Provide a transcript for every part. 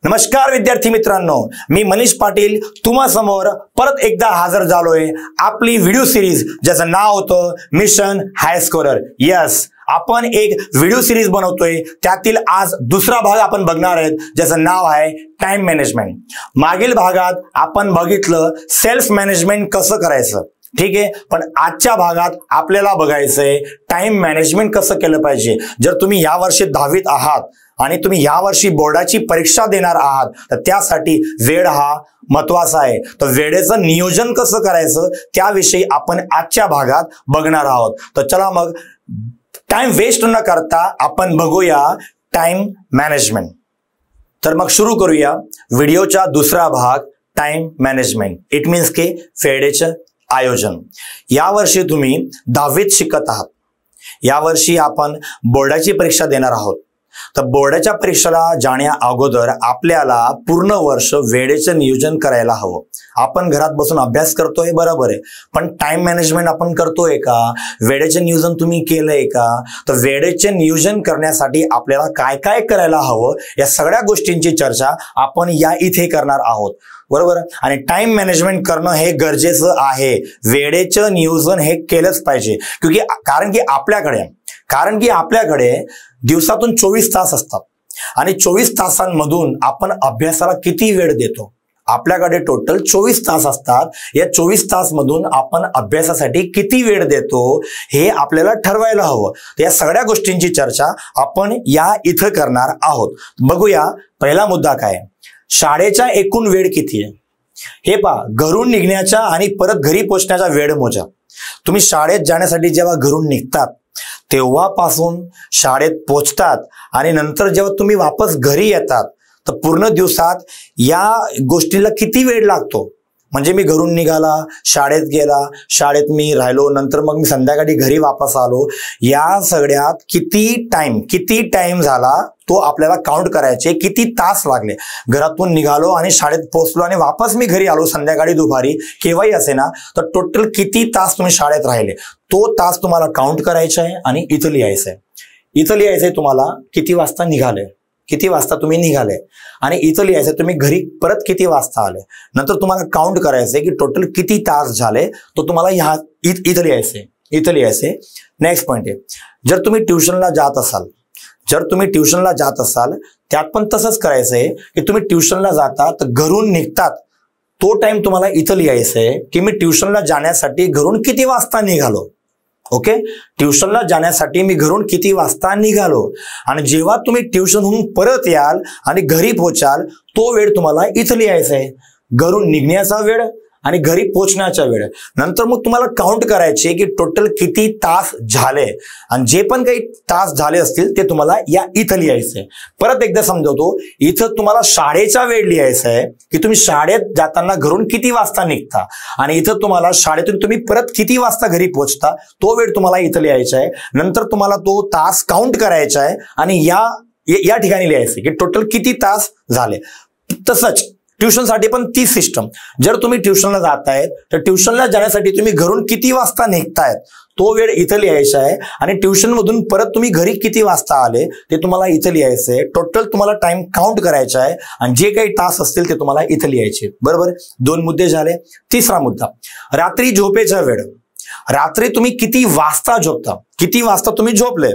नमस्कार विद्यार्थी मित्रांनो, मी मनीष पाटील तुम्हा समोर परत एकदा हजर झालोय आपली व्हिडिओ सिरीज ज्याचं नाव होतं मिशन हाय स्कोरर. यस, आपण एक व्हिडिओ सिरीज बनवतोय, त्यातील आज दुसरा भाग आपण बघणार आहेत ज्याचं नाव आहे टाइम मॅनेजमेंट. मागील भागात आपण बघितलं सेल्फ मॅनेजमेंट कसं करायचं, ठीक आहे, पण आजच्या भागात आपल्याला बघायचंय टाइम मॅनेजमेंट कसं केलं पाहिजे. जर तुम्ही यावर्षी 10वीत आहात आणि तुम्ही यावर्षी बोर्डाची परीक्षा देणार आहात तर त्यासाठी वेळ हा महत्वाचा आहे. तर वेळेचं नियोजन कसं करायचं त्याविषयी आपण आजच्या भागात बघणार आहोत. तर चला मग टाइम वेस्ट न करता आपण बघूया टाइम मॅनेजमेंट. तर मग सुरू करूया व्हिडिओचा दुसरा भाग टाइम मॅनेजमेंट. इट मीन्स की वेळेचं आयोजन. यावर्षी तुम्ही 10वीत शिकत आहात, यावर्षी आपण बोर्डाची परीक्षा देणार आहोत. तर बोर्डाच्या परीक्षेला जाण्या अगोदर आपल्याला पूर्ण वर्ष वेळेचं नियोजन करायला हवं. आपण घरात बसून अभ्यास करतोय बरोबर आहे, पण टाइम मॅनेजमेंट आपण करतोय का? वेळेचे नियोजन तुम्ही केलंय का? तर वेळेचे नियोजन करण्यासाठी आपल्याला काय काय करायला हवं या सगळ्या गोष्टींची चर्चा आपण या इथे करणार आहोत, बरोबर. आणि टाइम मॅनेजमेंट करणं हे गरजेचं आहे. वेळेचं नियोजन हे केलंच पाहिजे, कारण की आपल्याकडे दिवसातून 24 तास असतात आणि 24 तासांमधून आपण अभ्यासाला किती वेळ देतो? आपल्याकडे टोटल 24 तास असतात. या 24 तास मधून आपण अभ्यासासाठी किती वेळ देतो हे आपल्याला ठरवायला हवं. या सगळ्या गोष्टींची चर्चा आपण या इथं करणार आहोत. बघूया पहिला मुद्दा काय. शाळेचा एकूण वेळ किती आहे हे पहा. घरून निघण्याचा आणि परत घरी पोहोचण्याचा वेळ मोजा. तुम्ही शाळेत जाण्यासाठी जेव्हा घरून निघतात तेव्हापासून शाळेत पोहोचतात आणि नंतर जेव्हा तुम्ही वापस घरी येतात तर पूर्ण दिवसात या गोष्टीला किती वेळ लागतो. म्हणजे मी घरून निघाला, शाळेत गेला, शाळेत मी राहिलो, नंतर मग मी संध्याकाळी घरी वापस आलो, या सगळ्यात किती टाइम झाला तो आपल्याला काउंट करायचे. किती तास लागले. घरातून निघालो आणि शाळेत पोहोचलो आणि वापस मी घरी आलो संध्याकाळी दुपारी केव्हाही असे ना, तर टोटल किती तास तुम्ही शाळेत राहिले तो तास तुम्हाला काउंट करायचा आहे आणि इथं लिहायचं आहे. तुम्हाला किती वाजता तुम्ही निघाले आणि इथं लिहायचं तुम्ही घरी परत किती वाजता आले. नंतर तुम्हाला काउंट करायचंय की टोटल किती तास झाले तो तुम्हाला इथं लिहायचंय. नेक्स्ट पॉइंट आहे, जर तुम्ही ट्युशनला जात असाल त्यात पण तसंच करायचंय की तुम्ही ट्युशनला जाता तर घरून निघतात तो टाइम तुम्हाला इथं लिहायचंय की मी ट्युशनला जाण्यासाठी घरून किती वाजता निघालो. ओके, ट्युशनला जाण्यासाठी मी घरून किती वाजता निघालो. आणि जेव्हा तुम्ही ट्युशनहून परत याल आणि घरी पोहोचाल तो वेळ तुम्हाला इथं लिहायचा आहे. घरून निघण्याचा वेळ आणि घरी पोहोचण्याचा वेळ. नंतर मग तुम्हाला काउंट करायचे की टोटल किती तास झाले आणि जे पण काही तास झाले असतील ते तुम्हाला या इथं लिहायचंय. परत एकदा समजवतो, इथं तुम्हाला शाळेचा वेळ लिहायचा आहे की तुम्ही शाळेत जाताना घरून किती वाजता निघता आणि इथं तुम्हाला शाळेतून तुम्ही परत किती वाजता घरी पोहोचता तो वेळ तुम्हाला इथं लिहायचा आहे. नंतर तुम्हाला तो तास काउंट करायचा आहे आणि या ठिकाणी लिहायचं की टोटल किती तास झाले. तसंच ट्युशनसाठी पण ती सिस्टम. जर तुम्ही ट्युशनला जातायत तर ट्युशनला जाण्यासाठी तुम्ही घरून किती वाजता निघतायत तो वेळ इथं लिहायचा आहे आणि ट्युशन मधून परत तुम्ही घरी किती वाजता आले ते तुम्हाला इथं लिहायचंय. टोटल तुम्हाला टाइम काउंट करायचा आहे आणि जे काही तास असतील ते तुम्हाला इथं लिहायचे, बरोबर. 2 मुद्दे झाले. तिसरा मुद्दा, रात्री झोपेचा वेळ. रात्री तुम्ही किती वाजता झोपता, किती वाजता तुम्ही झोपले.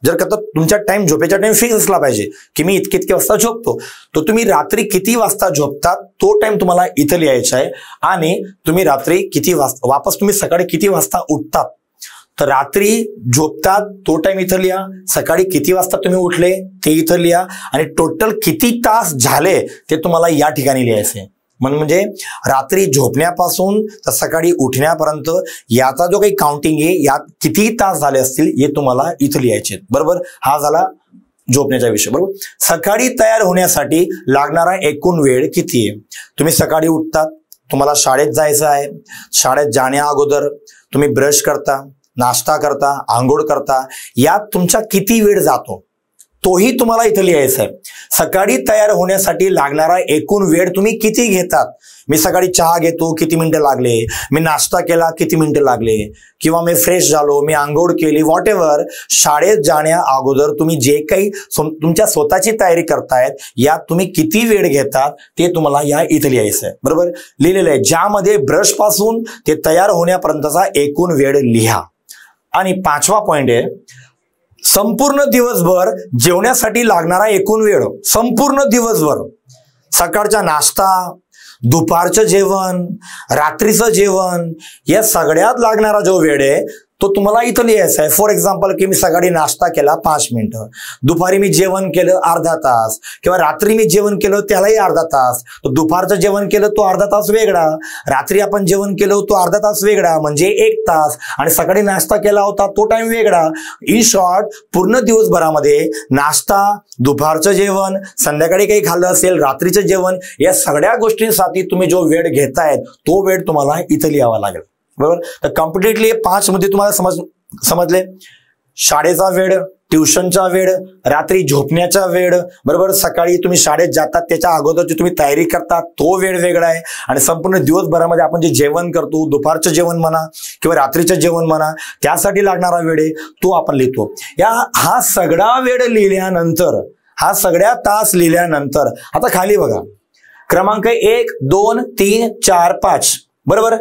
जर का तुमचा झोपेचा टाइम फिक्स असला पाहिजे की मी इतके वाजता झोपतो, तर तुम्ही रात्री किती वाजता झोपतात तो टाइम तुम्हाला इथं लिहायचा आहे. आणि तुम्ही रात्री किती वाजता वापस तुम्ही सकाळी किती वाजता उठतात तर रात्री झोपतात तो टाइम इथं लिहा. सकाळी किती वाजता तुम्ही उठले ते इथं लिहा आणि टोटल किती तास झाले ते तुम्हाला या ठिकाणी लिहायचे. म्हणजे रात्री झोपण्यापासून तर सकाळी उठण्यापर्यंत याचा जो काही काउंटिंग आहे यात किती तास झाले असतील हे तुम्हाला इथं लिहायचे, बरोबर. हा झाला झोपण्याचा विषय, बरोबर. सकाळी तयार होण्यासाठी लागणारा एकूण वेळ किती आहे. तुम्ही सकाळी उठतात, तुम्हाला शाळेत जायचं आहे. शाळेत जाण्या अगोदर तुम्ही ब्रश करता, नाश्ता करता, आंघोळ करता, यात तुमचा किती वेळ जातो तोही तुम्हाला इथं लिहायचा आहे. सकाळी तयार होण्यासाठी लागणारा एकूण वेळ तुम्ही किती घेतात. मी सकाळी चहा घेतो, किती मिनिटं लागले, मी नाश्ता केला, किती मिनिटं लागले, किंवा मी फ्रेश झालो, मी आंघोळ केली, व्हॉट एव्हर. शाळेत जाण्या अगोदर तुम्ही जे काही तुमच्या स्वतःची तयारी करतायत यात तुम्ही किती वेळ घेतात ते तुम्हाला या इथं लिहायचं आहे. बरोबर लिहिलेलं आहे. ज्यामध्ये ब्रश पासून ते तयार होण्यापर्यंतचा एकूण वेळ लिहा. आणि 5वा पॉइंट आहे, संपूर्ण दिवसभर जेवण्यासाठी लागणारा एकूण वेळ. संपूर्ण दिवसभर, सकाळचा नाश्ता, दुपारचं जेवण, रात्रीचं जेवण, या सगळ्यात लागणारा जो वेळ आहे तो तुम्हाला इथं लिहायचा आहे. फॉर एक्झाम्पल की मी सकाळी नाश्ता केला 5 मिनिटं, दुपारी मी जेवण केलं अर्धा तास, किंवा रात्री मी जेवण केलं त्यालाही अर्धा तास. दुपारचं जेवण केलं तो अर्धा तास वेगळा, रात्री आपण जेवण केलं तो अर्धा तास वेगळा, म्हणजे 1 तास, आणि सकाळी नाश्ता केला होता तो टाइम वेगळा. इन शॉर्ट, पूर्ण दिवसभरामध्ये नाश्ता, दुपारचं जेवण, संध्याकाळी काही खाल्लं असेल, रात्रीचं जेवण, या सगळ्या गोष्टींसाठी तुम्ही जो वेळ घेतायत तो वेळ तुम्हाला इथं लिहावा लागेल. बरोबर. तर कम्प्लिटली 5 मध्ये तुम्हाला समजले. शाळेचा वेळ, ट्युशनचा वेळ, रात्री झोपण्याचा वेळ, बरोबर, सकाळी तुम्ही शाळेत जातात त्याच्या अगोदरची तुम्ही तयारी करता तो वेळ वेगळा आहे, आणि संपूर्ण दिवसभरामध्ये आपण जे जेवण करतो, दुपारचं जेवण म्हणा किंवा रात्रीचं जेवण म्हणा, त्यासाठी लागणारा वेळ आहे तो आपण लिहितो. हा सगळा वेळ लिहिल्यानंतर, हा सगळ्या तास लिहिल्यानंतर आता खाली बघा, क्रमांक 1, 2, 3, 4, 5, बरोबर.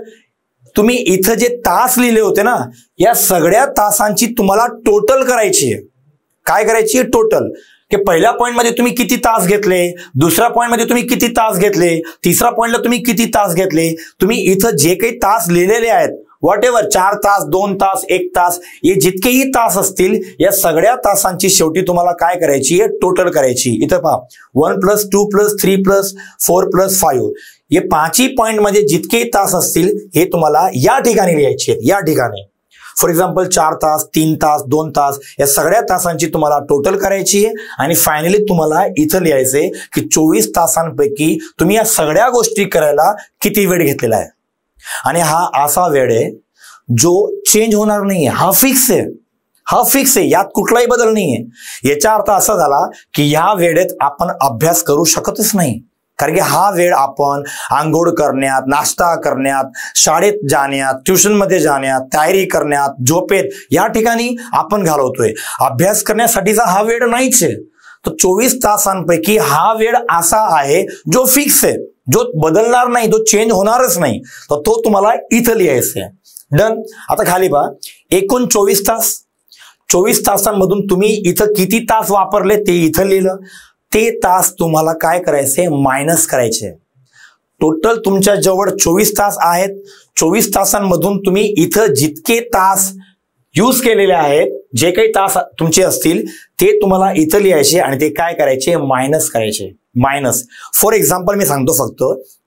तुम्ही इथं जे तास लिहिले होते ना, या सगळ्या तासांची तुम्हाला टोटल करायची आहे. काय करायची आहे? टोटल. की पहिल्या पॉइंट मध्ये तुम्ही किती तास घेतले, दुसऱ्या पॉइंट मध्ये तुम्ही किती तास घेतले, तिसऱ्या पॉइंटला तुम्ही किती तास घेतले. तुम्ही इथं जे काही तास लिहिलेले आहेत, व्हॉट एव्हर, 4 तास, 2 तास, 1 तास, हे जितकेही तास असतील, या सगळ्या तासांची शेवटी तुम्हाला काय करायची आहे? टोटल करायची. इथं पहा, 1 + 2 + 3 + 4 + 5, हे 5ही पॉइंट मध्ये जितके तास असतील हे तुम्हाला या ठिकाणी लिहायचे आहेत. या ठिकाणी फॉर एक्झाम्पल 4 तास, 3 तास, 2 तास, या सगळ्या तासांची तुम्हाला टोटल करायची आहे. आणि फायनली तुम्हाला इथं लिहायचंय की 24 तासांपैकी तुम्ही या सगळ्या गोष्टी करायला किती वेळ घेतलेला आहे. आणि हा असा वेळ आहे जो चेंज होणार नाहीये. हा फिक्स आहे. हा फिक्स आहे. यात कुठलाही बदल नाहीये. याचा अर्थ असा झाला की या वेळेत आपण अभ्यास करू शकतच नाही. कारण की हा वेळ आपण आंघोळ करण्यात, नाश्ता करण्यात, शाळेत जाण्यात, ट्युशनमध्ये जाण्यात, तयारी करण्यात, झोपेत, या ठिकाणी आपण घालवतोय. अभ्यास करण्यासाठीचा हा वेळ नाहीच आहे. तर 24 तासांपैकी हा वेळ असा आहे जो फिक्स आहे, जो बदलणार नाही, जो चेंज होणारच नाही. तर तो तुम्हाला इथं लिहायचा आहे. डन. आता खाली पहा, एकूण 24 तास. 24 तासांमधून तुम्ही इथं किती तास वापरले ते इथं लिहिलं. ते तास तुम्हाला काय करायचे? मायनस करायचे. टोटल तुमच्या जवळ 24 तास आहेत. 24 तासांमधून तुम्ही इथं जितके तास यूज केलेले आहेत, जे काही तास तुमचे असतील ते तुम्हाला इथं लिहायचे आणि ते काय करायचे? मायनस करायचे. मायनस. फॉर एक्झाम्पल मी सांगतो फक्त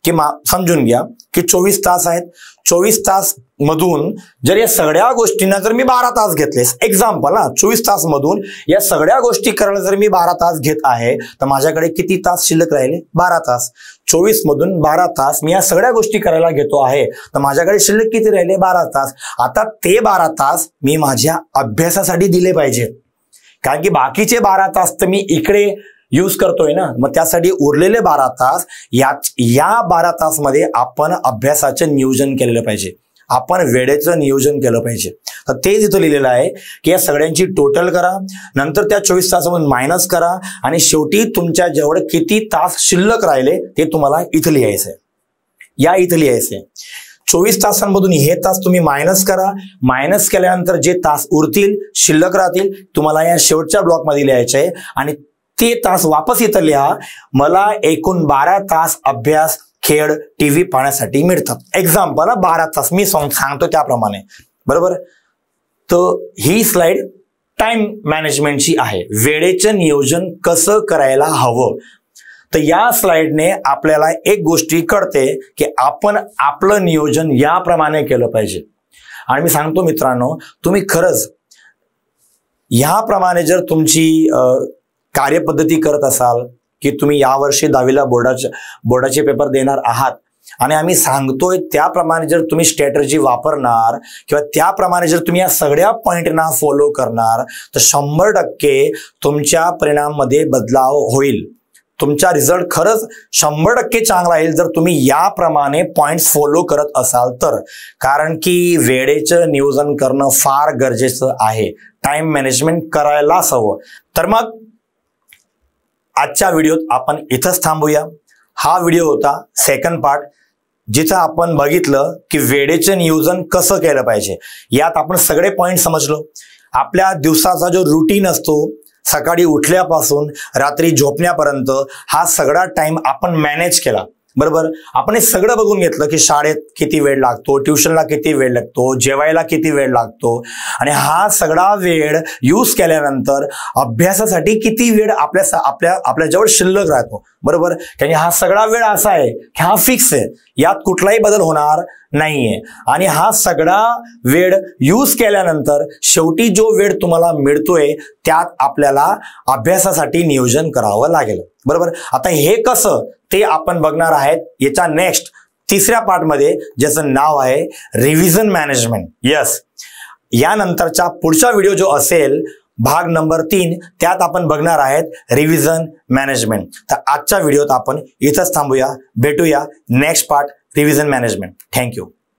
की समजून घ्या की 24 तास आहेत. 24 तास मधून जर या सगळ्या गोष्टींना जर मी 12 तास घेतले, एक्झाम्पल ना, 24 तास मधून या सगळ्या गोष्टी करायला जर मी 12 तास घेत आहे तर माझ्याकडे किती तास शिल्लक राहिले? 12 तास. 24 मधून 12 तास मी या सगळ्या गोष्टी करायला घेतो आहे तर माझ्याकडे शिल्लक किती राहिले? 12 तास. आता ते 12 तास मी माझ्या अभ्यासासाठी दिले पाहिजेत, कारण की बाकीचे 12 तास तर मी इकडे यूज करतोय ना. मग त्यासाठी उरलेले 12 तास, या 12 तास मध्ये आपण अभ्यासाचं नियोजन केलेलं पाहिजे, आपण वेळेचं नियोजन केलं पाहिजे. तर तेच इथं लिहिलेलं आहे की या सगळ्यांची टोटल करा, नंतर त्या 24 तासामधून मायनस करा आणि शेवटी तुमच्या जवळ किती तास शिल्लक राहिले ते तुम्हाला इथं लिहायचंय. या इथं लिहायचंय. 24 तासांमधून हे तास तुम्ही मायनस करा. मायनस केल्यानंतर जे तास उरतील, शिल्लक राहतील, तुम्हाला या शेवटच्या ब्लॉकमध्ये लिहायचे आहे आणि ते तास वापस इथं लिहा. मला एकूण 12 तास अभ्यास, खेळ, टीव्ही पाहण्यासाठी मिळतात. एक्झाम्पल 12 तास मी सांगतो त्याप्रमाणे. बरोबर. तर ही स्लाइड टाइम मॅनेजमेंटची आहे, वेळेचं नियोजन कसं करायला हवं. तर या स्लाइडने आपल्याला एक गोष्टी कळते की आपण आपलं नियोजन याप्रमाणे केलं पाहिजे. आणि मी सांगतो मित्रांनो, तुम्ही खरंच याप्रमाणे जर तुमची कार्यपद्धती करत असाल की तुम्ही यावर्षी 10वीला बोर्डाचे पेपर देणार आहात आणि आम्ही सांगतोय त्याप्रमाणे जर तुम्ही स्ट्रॅटेजी वापरणार किंवा त्याप्रमाणे जर तुम्ही या सगळ्या पॉइंटना फॉलो करणार तर 100% तुमच्या परिणामामध्ये बदलाव होईल. तुमचा रिझल्ट खरंच 100% चांगला येईल जर तुम्ही याप्रमाणे पॉइंट्स फॉलो करत असाल तर. कारण की वेळेचं नियोजन करणं फार गरजेचं आहे. टाइम मॅनेजमेंट करायलाच हवं. तर मग आजच्या व्हिडिओत आपण इथंच थांबूया. हा व्हिडिओ होता सेकंड पार्ट, जिथं आपण बघितलं की वेळेचे नियोजन कसं केलं पाहिजे. यात आपण सगळे पॉइंट समजलो. आपल्या दिवसाचा जो रुटीन असतो, सकाळी उठल्यापासून रात्री झोपण्यापर्यंत हा सगळा टाइम आपण मॅनेज केला, बरोबर. आपण हे सगळं बघून घेतलं की शाळेत किती वेळ लागतो, ट्युशनला किती वेळ लागतो, जेवायला किती वेळ लागतो, आणि हा सगळा वेळ यूज केल्यानंतर अभ्यासासाठी किती वेळ आपल्याजवळ शिल्लक राहतो, बरोबर. कारण हा सगळा वेळ असा आहे की हा फिक्स आहे, यात कुठलाही बदल होणार नाहीये. आणि हा सगळा वेळ यूज केल्यानंतर शेवटी जो वेळ तुम्हाला मिळतोय त्यात आपल्याला अभ्यासासाठी नियोजन करावं लागेल, बरोबर. आता हे कसं ते आपण बघणार आहेत याच्या नेक्स्ट तिसऱ्या पार्टमध्ये, ज्याचं नाव आहे रिव्हिजन मॅनेजमेंट. यस, यानंतरचा पुढचा व्हिडिओ जो असेल भाग नंबर 3, त्यात आपण बघणार आहेत रिव्हिजन मॅनेजमेंट. तर आजच्या व्हिडिओत आपण इथंच थांबूया. भेटूया next part revision management. Thank you.